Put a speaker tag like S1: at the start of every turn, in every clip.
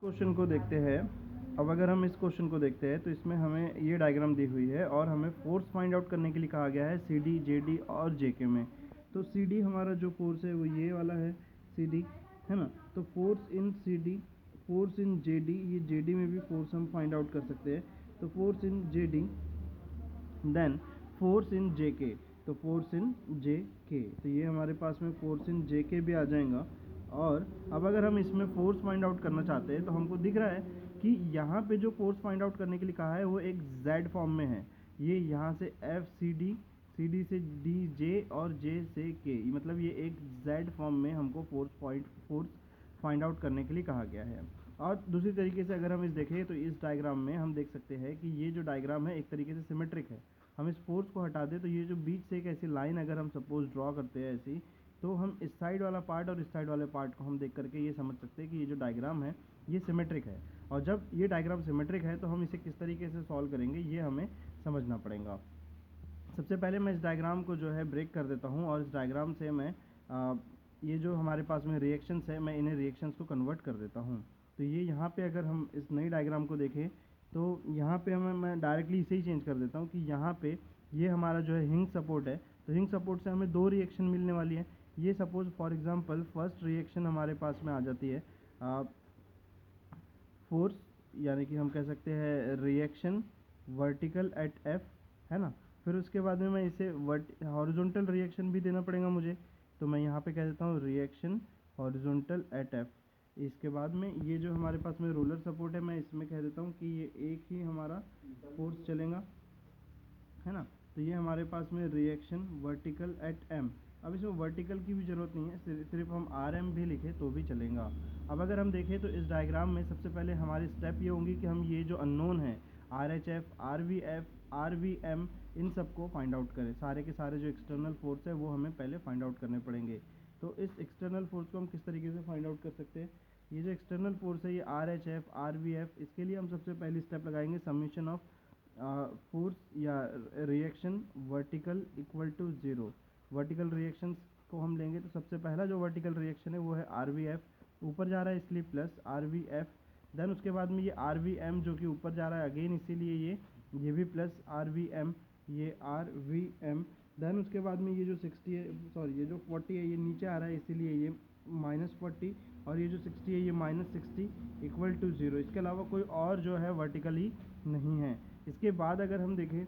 S1: Question को देखते हैं। अब अगर हम इस क्वेश्चन को देखते हैं तो इसमें हमें ये डायग्राम दी हुई है और हमें फोर्स फाइंड आउट करने के लिए कहा गया है सी डी, जे डी और जे के में। तो सी डी हमारा जो फोर्स है वो ये वाला है सी डी, है ना। तो force in C D, force in J D, ये जे डी में भी फोर्स हम फाइंड आउट कर सकते हैं। तो force in J D, then force in J K, तो फोर्स इन जे के, तो ये हमारे पास में फोर्स इन जे के भी आ जाएगा। और अब अगर हम इसमें फोर्स फाइंड आउट करना चाहते हैं तो हमको दिख रहा है कि यहाँ पे जो फोर्स फाइंड आउट करने के लिए कहा है वो एक जेड फॉर्म में है। ये यहाँ से F C D, C D से डी जे और जे से के, मतलब ये एक जेड फॉर्म में हमको फोर्स फाइंड आउट करने के लिए कहा गया है। और दूसरी तरीके से अगर हम इस देखें तो इस डायग्राम में हम देख सकते हैं कि ये जो डायग्राम है एक तरीके से सिमेट्रिक है। हम इस फोर्स को हटा दें तो ये जो बीच से एक ऐसी लाइन अगर हम सपोज ड्रॉ करते हैं ऐसी, तो हम इस साइड वाला पार्ट और इस साइड वाले पार्ट को हम देख करके ये समझ सकते हैं कि ये जो डायग्राम है ये सिमेट्रिक है। और जब ये डायग्राम सिमेट्रिक है तो हम इसे किस तरीके से सॉल्व करेंगे ये हमें समझना पड़ेगा। सबसे पहले मैं इस डायग्राम को जो है ब्रेक कर देता हूँ और इस डायग्राम से मैं ये जो हमारे पास में रिएक्शंस है मैं इन्हें रिएक्शंस को कन्वर्ट कर देता हूँ। तो ये यहाँ पे अगर हम इस नई डायग्राम को देखें तो यहाँ पे मैं डायरेक्टली इसे ही चेंज कर देता हूँ कि यहाँ पे ये हमारा जो है हिंग सपोर्ट है। तो हिंग सपोर्ट से हमें दो रिएक्शन मिलने वाली है। ये suppose for example first reaction हमारे पास में आ जाती है फोर्स, यानी कि हम कह सकते हैं रिएक्शन वर्टिकल एट एफ, है ना। फिर उसके बाद में मैं इसे हॉरिजॉन्टल रिएक्शन भी देना पड़ेगा मुझे, तो मैं यहाँ पे कह देता हूँ रिएक्शन हॉरिजॉन्टल एट एफ। इसके बाद में ये जो हमारे पास में रोलर सपोर्ट है मैं इसमें कह देता हूँ कि ये एक ही हमारा फोर्स चलेगा, है ना। तो ये हमारे पास में रिएक्शन वर्टिकल एट एम। अब इसमें वर्टिकल की भी ज़रूरत नहीं है, सिर्फ हम आर एम भी लिखें तो भी चलेगा। अब अगर हम देखें तो इस डायग्राम में सबसे पहले हमारी स्टेप ये होंगी कि हम ये जो अननोन है R H F, R V F, R V M, इन सब को फाइंड आउट करें। सारे के सारे जो एक्सटर्नल फोर्स है वो हमें पहले फाइंड आउट करने पड़ेंगे। तो इस एक्सटर्नल फोर्स को हम किस तरीके से फाइंड आउट कर सकते हैं। ये जो एक्सटर्नल फोर्स है ये R H F, R V F, इसके लिए हम सबसे पहली स्टेप लगाएंगे समीशन ऑफ फोर्स या reaction vertical equal to zero. Vertical reactions को हम लेंगे तो सबसे पहला जो वर्टिकल रिएक्शन है वो है आर वी एफ, ऊपर जा रहा है इसलिए plus R V F. Then उसके बाद में ये आर वी एम जो कि ऊपर जा रहा है अगेन इसीलिए ये भी प्लस आर वी एम, ये आर वी एम। देन उसके बाद में ये जो 60 है, सॉरी ये जो 40 है ये नीचे आ रहा है इसीलिए ये -40, और ये जो 60 है ये -60 इक्वल टू ज़ीरो। इसके अलावा कोई और जो है वर्टिकली नहीं है। इसके बाद अगर हम देखें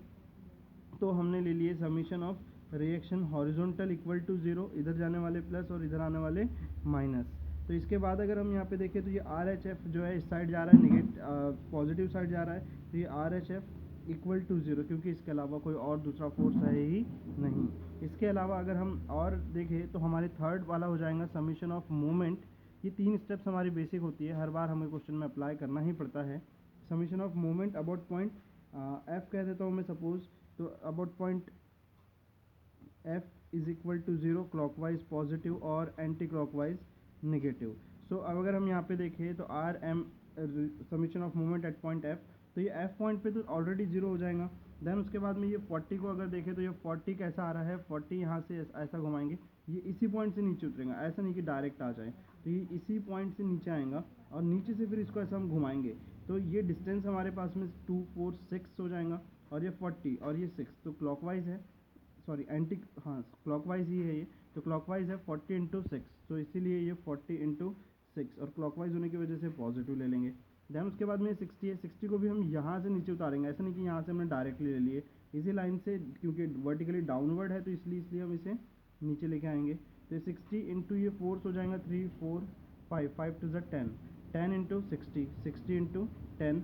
S1: तो हमने ले लिए summation of reaction horizontal equal to zero, इधर जाने वाले प्लस और इधर आने वाले माइनस। तो इसके बाद अगर हम यहाँ पे देखें तो ये आर एच एफ जो है इस साइड जा रहा है, पॉजिटिव साइड जा रहा है, तो ये R H F equal to zero, क्योंकि इसके अलावा कोई और दूसरा फोर्स है ही नहीं। इसके अलावा अगर हम और देखें तो हमारे थर्ड वाला हो जाएगा समीशन ऑफ मोमेंट। ये तीन स्टेप्स हमारी बेसिक होती है, हर बार हमें क्वेश्चन में अप्लाई करना ही पड़ता है। Summation of moment about point F कह देता हूँ मैं सपोज, तो about point F is equal to zero, clockwise positive और एंटी क्लॉकवाइज नेगेटिव। सो अब अगर हम यहाँ पे देखें तो R M summation of moment at point F, तो ये एफ पॉइंट पे तो ऑलरेडी ज़ीरो हो जाएगा। देन उसके बाद में ये 40 को अगर देखें तो ये 40 कैसा आ रहा है, 40 यहाँ से ऐसा घुमाएंगे, ये इसी पॉइंट से नीचे उतरेगा, ऐसा नहीं कि डायरेक्ट आ जाए, तो ये इसी पॉइंट से नीचे आएगा और नीचे से फिर इसको ऐसा हम घुमाएंगे। तो ये डिस्टेंस हमारे पास में 2, 4, 6 हो जाएगा, और ये 40 और ये 6 तो क्लॉकवाइज है, सॉरी एंटी, हाँ क्लॉकवाइज ही है ये, तो क्लॉकवाइज है 40 इंटू 6, तो इसीलिए ये 40 इंटू 6 और क्लॉकवाइज होने की वजह से पॉजिटिव ले लेंगे। देन उसके बाद में 60 है, 60 को भी हम यहाँ से नीचे उतारेंगे, ऐसा नहीं कि यहाँ से हमने डायरेक्टली ले लिए, इसी लाइन से, क्योंकि वर्टिकली डाउनवर्ड है तो इसलिए हम इसे नीचे लेके आएंगे। तो ये 60 इंटू ये फोर्स हो जाएगा 3, 4, 5, 5 टू ज़ 10, 10 इंटू 60, 60 इंटू 10,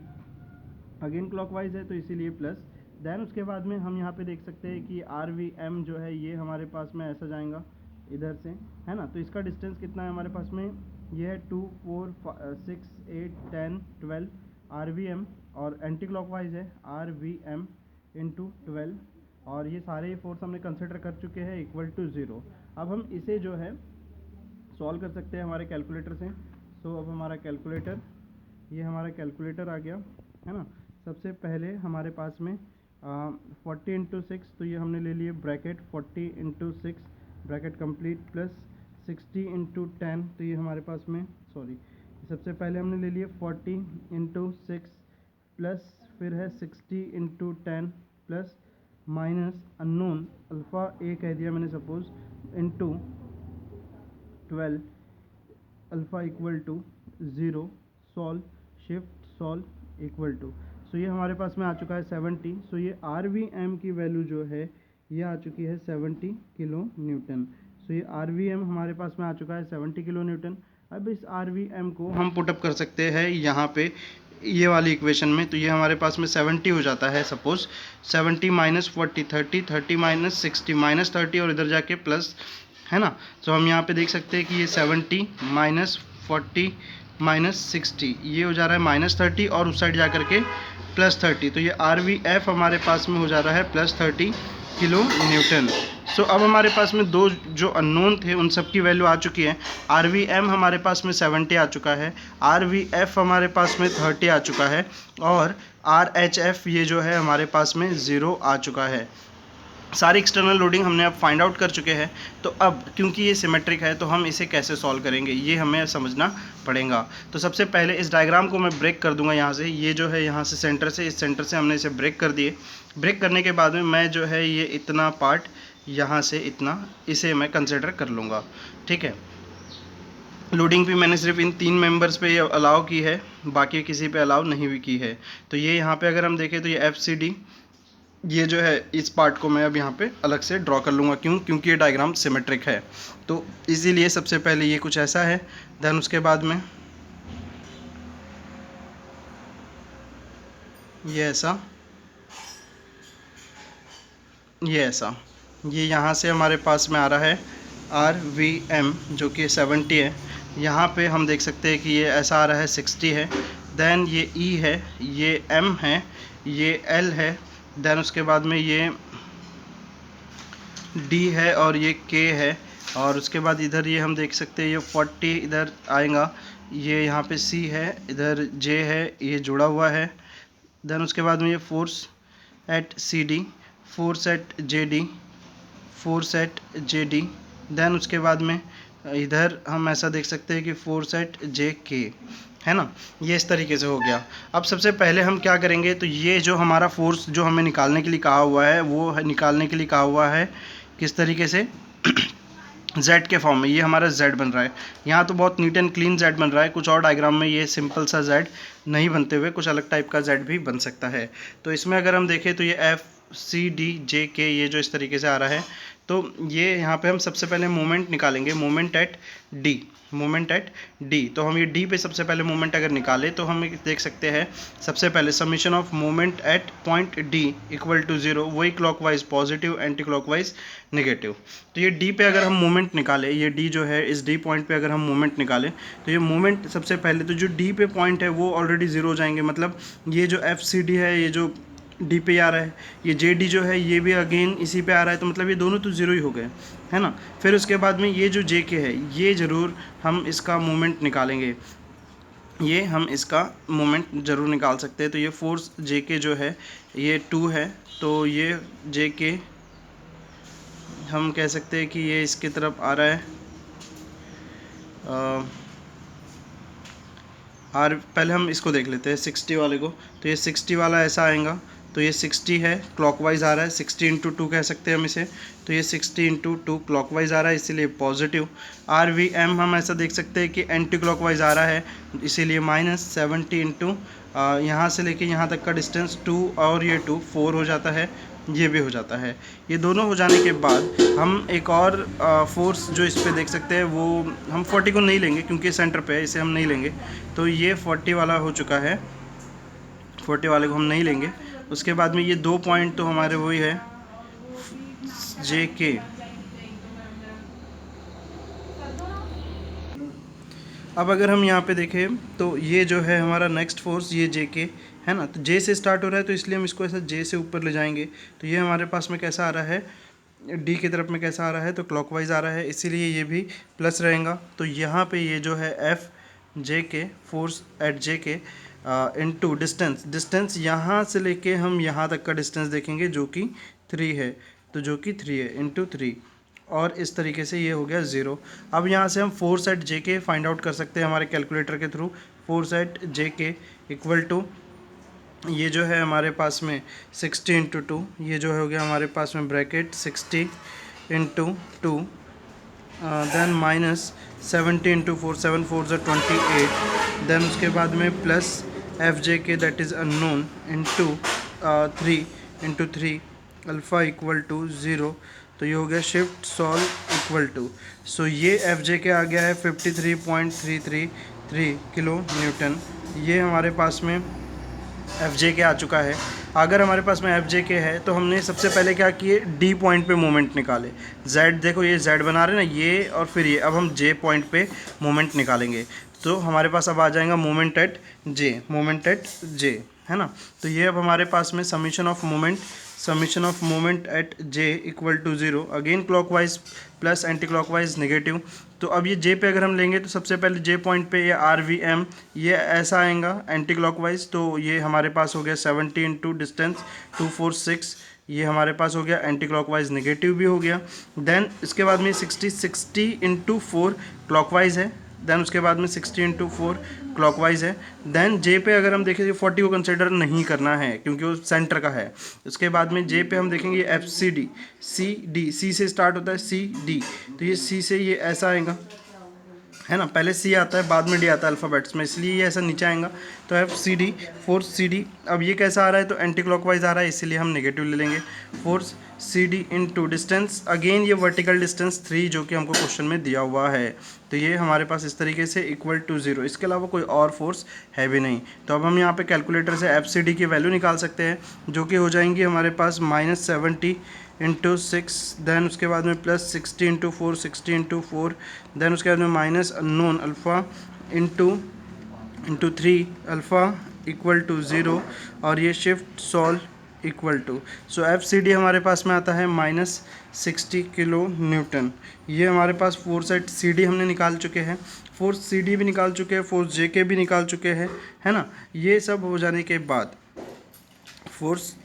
S1: अगेन क्लॉकवाइज है तो इसीलिए प्लस। देन उसके बाद में हम यहाँ पे देख सकते हैं कि आर वी एम जो है ये हमारे पास में ऐसा जाएगा इधर से, है ना। तो इसका डिस्टेंस कितना है हमारे पास में, ये है 2, 4, 6, 8, 10, 12 आर वी एम, और एंटी क्लॉकवाइज है आर वी एम इंटू 12, और ये सारे फोर्स हमने कंसिडर कर चुके हैं इक्वल टू ज़ीरो। अब हम इसे जो है सॉल्व कर सकते हैं हमारे कैलकुलेटर से। सो अब हमारा कैलकुलेटर, ये हमारा कैलकुलेटर आ गया, है ना। सबसे पहले हमारे पास में 40 इंटू 6, तो ये हमने ले लिए bracket 40 into 6 bracket complete, plus 60 into 10, तो ये हमारे पास में, सॉरी सबसे पहले हमने ले लिए 40 इंटू 6 प्लस फिर है 60 into 10 plus minus unknown alpha A कह दिया मैंने suppose into 12 alpha equal to 0 solve shift solve equal to. So ये हमारे पास में आ चुका है 70। सो ये RVM की वैल्यू जो है ये आ चुकी है 70 किलो न्यूटन। सो ये RVM हमारे पास में आ चुका है 70 किलो न्यूटन। अब इस RVM को हम पुटअप कर सकते हैं यहाँ पे ये वाली इक्वेशन में। तो ये हमारे पास में 70 हो जाता है सपोज 70 माइनस 40 30 30 माइनस 60 माइनस 30 और इधर जाके प्लस, है ना। तो हम यहाँ पे देख सकते हैं कि ये 70 माइनस 40 माइनस 60 ये हो जा रहा है माइनस 30 और उस साइड जा करके प्लस 30। तो ये RVF हमारे पास में हो जा रहा है प्लस 30 किलो न्यूटन। सो अब हमारे पास में दो जो अननोन थे उन सब की वैल्यू आ चुकी है। RVM हमारे पास में 70 आ चुका है, RVF हमारे पास में 30 आ चुका है और RHF ये जो है हमारे पास में 0 आ चुका है। सारी एक्सटर्नल लोडिंग हमने अब फाइंड आउट कर चुके हैं। तो अब क्योंकि ये सिमेट्रिक है तो हम इसे कैसे सॉल्व करेंगे ये हमें समझना पड़ेगा। तो सबसे पहले इस डायग्राम को मैं ब्रेक कर दूंगा यहाँ से। ये जो है यहाँ से सेंटर से, इस सेंटर से हमने इसे ब्रेक कर दिए। ब्रेक करने के बाद में मैं जो है ये इतना पार्ट यहाँ से इतना इसे मैं कंसिडर कर लूँगा, ठीक है। लोडिंग भी मैंने सिर्फ इन 3 मेंबर्स पे अलाउ की है, बाकी किसी पे अलाउ नहीं भी की है। तो ये यहाँ पे अगर हम देखें तो ये FCD ये जो है इस पार्ट को मैं अब यहाँ पे अलग से ड्रॉ कर लूँगा। क्योंकि ये डायग्राम सिमेट्रिक है। तो इसीलिए सबसे पहले ये कुछ ऐसा है, देन उसके बाद में ये ऐसा, ये ऐसा, ये यहाँ से हमारे पास में आ रहा है RVM जो कि 70 है। यहाँ पे हम देख सकते हैं कि ये ऐसा आ रहा है 60 है। देन ये E है, ये M है, ये L है, देन उसके बाद में ये D है और ये K है। और उसके बाद इधर ये हम देख सकते हैं ये 40 इधर आएगा, ये यहाँ पे C है, इधर J है, ये जुड़ा हुआ है। देन उसके बाद में ये force at CD, force at JD, force at JD। Then उसके बाद में इधर हम ऐसा देख सकते हैं कि फोर्स एट JK, है ना। ये इस तरीके से हो गया। अब सबसे पहले हम क्या करेंगे, तो ये जो हमारा फोर्स जो हमें निकालने के लिए कहा हुआ है वो निकालने के लिए कहा हुआ है किस तरीके से Z के फॉर्म में। ये हमारा Z बन रहा है। यहाँ तो बहुत नीट एंड क्लीन Z बन रहा है, कुछ और डायग्राम में ये सिंपल सा Z नहीं बनते हुए कुछ अलग टाइप का Z भी बन सकता है। तो इसमें अगर हम देखें तो ये FCDJK ये जो इस तरीके से आ रहा है। तो ये यहाँ पे हम सबसे पहले मोमेंट निकालेंगे, moment at D, moment at D। तो हम ये D पे सबसे पहले मोमेंट अगर निकालें तो हम देख सकते हैं सबसे पहले summation of moment at point D equal to 0, वही clockwise positive anti clockwise negative. तो ये D पे अगर हम मोमेंट निकालें, ये D जो है इस D पॉइंट पे अगर हम मोमेंट निकालें तो ये मोमेंट सबसे पहले तो जो D पे पॉइंट है वो ऑलरेडी 0 हो जाएंगे। मतलब ये जो FCD है ये जो D पे आ रहा है, ये JD जो है ये भी अगेन इसी पे आ रहा है, तो मतलब ये दोनों तो 0 ही हो गए, है ना। फिर उसके बाद में ये जो JK है ये ज़रूर हम इसका मोमेंट निकालेंगे, ये हम इसका मोमेंट ज़रूर निकाल सकते हैं। तो ये फोर्स JK जो है ये 2 है, तो ये JK हम कह सकते हैं कि ये इसकी तरफ आ रहा है। पहले हम इसको देख लेते हैं 60 वाले को। तो ये 60 वाला ऐसा आएगा, तो ये 60 है क्लॉकवाइज आ रहा है, 60 इंटू 2 कह सकते हैं हम इसे। तो ये 60 इंटू 2 क्लॉकवाइज आ रहा है इसीलिए पॉजिटिव। RVM हम ऐसा देख सकते हैं कि एंटी क्लॉकवाइज आ रहा है इसीलिए माइनस 70 इंटू यहाँ से लेके यहाँ तक का डिस्टेंस 2 और ये 2 4 हो जाता है, ये भी हो जाता है। ये दोनों हो जाने के बाद हम एक और फोर्स जो इस पे देख सकते हैं वो हम 40 को नहीं लेंगे क्योंकि सेंटर पे है, इसे हम नहीं लेंगे। तो ये 40 वाला हो चुका है, 40 वाले को हम नहीं लेंगे। उसके बाद में ये 2 पॉइंट तो हमारे वही है JK। अब अगर हम यहाँ पे देखें तो ये जो है हमारा नेक्स्ट फोर्स ये JK है ना। तो J से स्टार्ट हो रहा है तो इसलिए हम इसको ऐसा J से ऊपर ले जाएंगे। तो ये हमारे पास में कैसा आ रहा है, D की तरफ में कैसा आ रहा है, तो क्लॉकवाइज आ रहा है इसीलिए ये भी प्लस रहेगा। तो यहाँ पे ये जो है FJK force at JK into distance यहाँ से लेके हम यहाँ तक का डिस्टेंस देखेंगे जो कि 3 है, तो जो कि 3 है इंटू 3 और इस तरीके से ये हो गया 0। अब यहाँ से हम फोर्स एट जे के फाइंड आउट कर सकते हैं हमारे कैलकुलेटर के थ्रू। फोर्स एट जे के इक्वल टू, ये जो है हमारे पास में 60 इंटू 2, ये जो हो गया हमारे पास में bracket 60 into 2, then minus 70 into 4, 7 4 ज़ा 28, देन उसके बाद में plus F J K that is unknown into 3 into 3 alpha equal to 0। तो ये हो गया shift solve equal to, so ये एफ जे के आ गया है 53.333 किलो न्यूटन। ये हमारे पास में एफ जे के आ चुका है। अगर हमारे पास में एफ जे के है तो हमने सबसे पहले क्या किए, डी पॉइंट पे मोमेंट निकाले। जेड देखो ये जेड बना रहे ना ये, और फिर ये, अब हम जे पॉइंट पे मोमेंट निकालेंगे। तो हमारे पास अब आ जाएगा moment at J, moment at J, है ना। तो ये अब हमारे पास में summation of moment at J equal to 0, again clockwise plus anti clockwise negative. तो अब ये जे पे अगर हम लेंगे तो सबसे पहले जे पॉइंट पे ये आर वी एम ये ऐसा आएगा एंटी क्लॉकवाइज। तो ये हमारे पास हो गया 70 इंटू डिस्टेंस 246, ये हमारे पास हो गया एंटी क्लॉकवाइज नेगेटिव भी हो गया। देन इसके बाद में 60 इंटू 4 क्लॉकवाइज है, देन उसके बाद में 60 इंटू 4 क्लॉकवाइज है। देन जे पे अगर हम देखें 40 को कंसिडर नहीं करना है क्योंकि वो सेंटर का है। उसके बाद में जे पे हम देखेंगे एफ सी डी, सी से स्टार्ट होता है सी डी, तो ये सी से ये ऐसा आएगा, है ना। पहले सी आता है बाद में डी आता है अल्फ़ाबेट्स में, इसलिए ये ऐसा नीचे आएगा। तो F C D, force C D, अब ये कैसा आ रहा है तो एंटी क्लॉकवाइज आ रहा है, इसीलिए हम नेगेटिव ले लेंगे। Force C D into distance, again ये वर्टिकल डिस्टेंस 3 जो कि हमको क्वेश्चन में दिया हुआ है। तो ये हमारे पास इस तरीके से इक्वल टू 0, इसके अलावा कोई और फोर्स है भी नहीं। तो अब हम यहाँ पे कैलकुलेटर से एफ सी डी की वैल्यू निकाल सकते हैं, जो कि हो जाएंगी हमारे पास -70 इंटू 6, देन उसके बाद में प्लस 60 इंटू 4, 60 इंटू 4, देन उसके बाद में minus unknown alpha into 3 alpha equal to 0, और ये shift solve equal to, so F C D हमारे पास में आता है -60 किलो न्यूटन। ये हमारे पास फोर्स एट सी डी हमने निकाल चुके हैं, फोर्स सी डी भी निकाल चुके हैं, फोर्स जे के भी निकाल चुके हैं, है ना। ये सब हो जाने के बाद फोर्स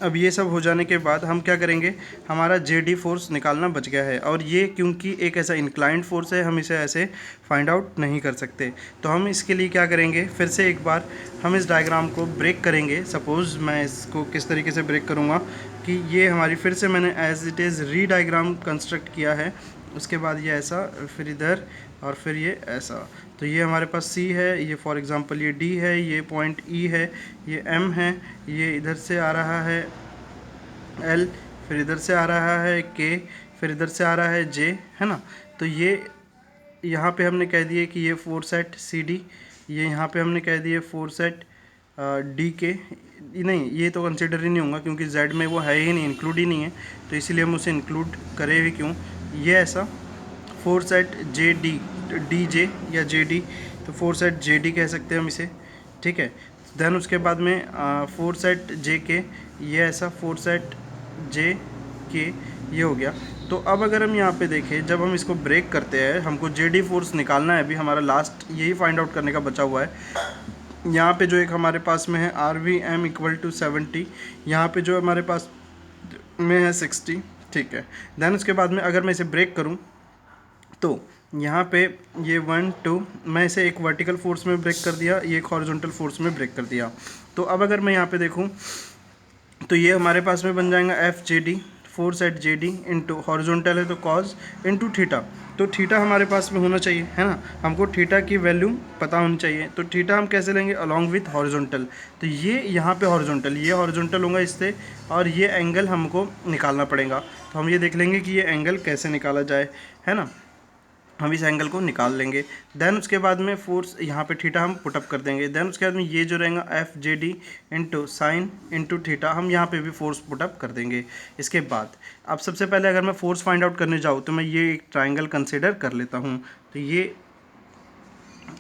S1: अब ये सब हो जाने के बाद हम क्या करेंगे, हमारा जे डी फोर्स निकालना बच गया है, और ये क्योंकि एक ऐसा इंक्लाइंड फोर्स है हम इसे ऐसे फाइंड आउट नहीं कर सकते। तो हम इसके लिए क्या करेंगे, फिर से एक बार हम इस डायग्राम को ब्रेक करेंगे। सपोज़ मैं इसको किस तरीके से ब्रेक करूँगा कि ये हमारी फिर से मैंने एज इट इज़ री डायग्राम कंस्ट्रक्ट किया है, उसके बाद ये ऐसा, फिर इधर, और फिर ये ऐसा। तो ये हमारे पास C है, ये फॉर एग्ज़ाम्पल ये D है, ये पॉइंट E है, ये M है, ये इधर से आ रहा है L, फिर इधर से आ रहा है K, फिर इधर से आ रहा है J, है ना। तो ये यहाँ पे हमने कह दिए कि ये फोर्स एट CD, ये यहाँ पे हमने कह दिए फोर्स एट DK, नहीं ये तो कंसिडर ही नहीं होगा क्योंकि Z में वो है ही नहीं, इंक्लूड ही नहीं है, तो इसीलिए हम उसे इंक्लूड करें भी क्यों। ये ऐसा force at J D, D J या जे डी, तो फोर्स एट जे डी कह सकते हैं हम इसे, ठीक है। देन उसके बाद में फोर्स एट जे के, ये ऐसा फोर्स एट जे के, ये हो गया। तो अब अगर हम यहाँ पे देखें, जब हम इसको ब्रेक करते हैं, हमको जे डी फोर्स निकालना है, अभी हमारा लास्ट यही फाइंड आउट करने का बचा हुआ है। यहाँ पे जो एक हमारे पास में है R V M equal to 70, यहाँ पे जो हमारे पास में है 60, ठीक है। देन उसके बाद में अगर मैं इसे ब्रेक करूँ तो यहाँ पे ये 1 2, मैं इसे एक वर्टिकल फोर्स में ब्रेक कर दिया, ये एक हॉरिजॉन्टल फोर्स में ब्रेक कर दिया। तो अब अगर मैं यहाँ पे देखूँ तो ये हमारे पास में बन जाएगा F J D, force at J D into horizontal है तो कॉज इंटू थीटा। तो थीटा हमारे पास में होना चाहिए, है ना, हमको थीटा की वैल्यू पता होनी चाहिए। तो थीटा हम कैसे लेंगे, अलॉन्ग विथ हॉरिजॉन्टल। तो ये यहाँ पे हॉरिजॉन्टल, ये हॉरिजॉन्टल होगा इससे, और ये एंगल हमको निकालना पड़ेगा। तो हम ये देख लेंगे कि ये एंगल कैसे निकाला जाए, है ना, हम इस एंगल को निकाल लेंगे। देन उसके बाद में फोर्स यहाँ पे थीटा हम पुटअप कर देंगे। देन उसके बाद में ये जो रहेगा F J D into sine into theta, हम यहाँ पे भी फोर्स पुटअप कर देंगे। इसके बाद अब सबसे पहले अगर मैं फोर्स फाइंड आउट करने जाऊँ तो मैं ये एक ट्राइंगल कंसिडर कर लेता हूँ। तो ये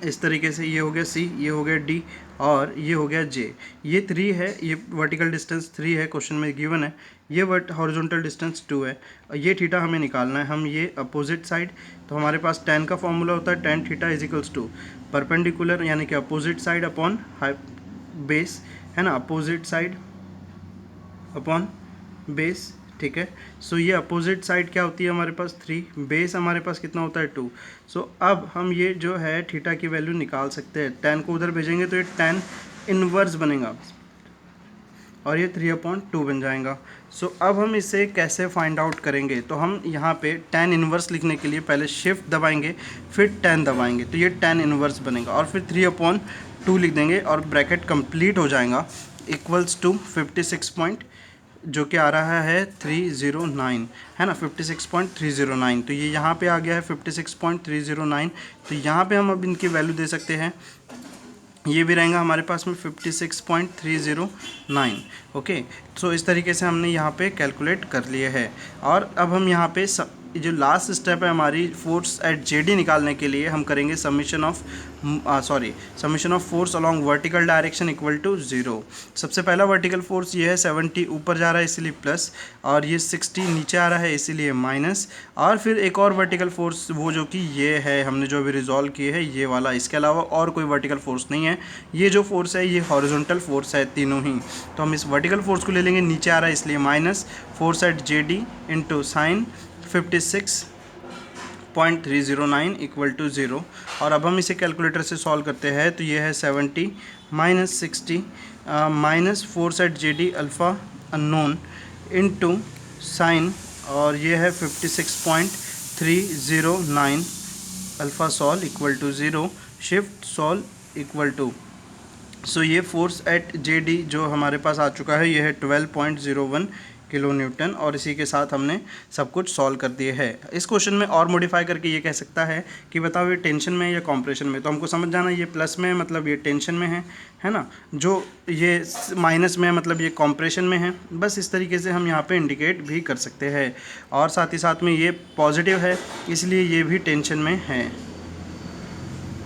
S1: इस तरीके से, ये हो गया C, ये हो गया D, और ये हो गया J। ये 3 है, ये वर्टिकल डिस्टेंस 3 है, क्वेश्चन में गिवन है। ये हॉरिजॉन्टल डिस्टेंस 2 है, और ये थीटा हमें निकालना है। हम ये अपोजिट साइड, तो हमारे पास tan का फॉर्मूला होता है tan theta is equals to perpendicular, यानी कि अपोजिट साइड अपॉन बेस, है ना, अपोजिट साइड अपॉन बेस, ठीक है। सो ये अपोजिट साइड क्या होती है हमारे पास 3, बेस हमारे पास कितना होता है 2। सो अब हम ये जो है थीटा की वैल्यू निकाल सकते हैं। tan को उधर भेजेंगे तो ये tan इनवर्स बनेगा और ये 3/2 बन जाएगा। सो अब हम इसे कैसे फाइंड आउट करेंगे, तो हम यहाँ पे tan इनवर्स लिखने के लिए पहले शिफ्ट दबाएंगे फिर tan दबाएंगे, तो ये tan इनवर्स बनेगा और फिर 3/2 लिख देंगे और ब्रैकेट कंप्लीट हो जाएगा इक्वल्स टू 56 पॉइंट जो कि आ रहा है 309, है ना, 56.309। तो ये यहाँ पे आ गया है 56.309। तो यहाँ पे हम अब इनकी वैल्यू दे सकते हैं, ये भी रहेगा हमारे पास में 56.309। ओके, तो इस तरीके से हमने यहाँ पे कैलकुलेट कर लिए है। और अब हम यहाँ पे जो लास्ट स्टेप है हमारी फोर्स एट जेडी निकालने के लिए, हम करेंगे summation of force along vertical direction equal to 0। सबसे पहला वर्टिकल फोर्स ये है 70 ऊपर जा रहा है इसलिए प्लस, और ये 60 नीचे आ रहा है इसीलिए माइनस, और फिर एक और वर्टिकल फोर्स वो जो कि ये है हमने जो अभी रिजॉल्व किए है ये वाला, इसके अलावा और कोई वर्टिकल फोर्स नहीं है। ये जो फोर्स है ये हॉरिजॉन्टल फोर्स है तीनों ही। तो हम इस वर्टिकल फोर्स को ले लेंगे, नीचे आ रहा है इसलिए minus force at JD into sine 56.309 equal to 0। और अब हम इसे कैलकुलेटर से सॉल्व करते हैं तो ये है 70 minus 60 minus force at J D alpha unknown into sine, और ये है 56.309 alpha solve equal to 0 shift solve equal to. So ये फोर्स एट जे डी जो हमारे पास आ चुका है ये है 12.01 किलो न्यूटन, और इसी के साथ हमने सब कुछ सॉल्व कर दिए है। इस क्वेश्चन में और मॉडिफाई करके ये कह सकता है कि बताओ ये टेंशन में है या कॉम्प्रेशन में, तो हमको समझ जाना ये प्लस में है मतलब ये टेंशन में है ना, जो ये माइनस में है मतलब ये कॉम्प्रेशन में है। बस इस तरीके से हम यहाँ पे इंडिकेट भी कर सकते हैं, और साथ ही साथ में ये पॉजिटिव है इसलिए ये भी टेंशन में है।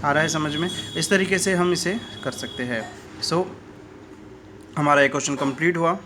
S1: आ रहा है समझ में? इस तरीके से हम इसे कर सकते हैं। सो हमारा ये क्वेश्चन कंप्लीट हुआ।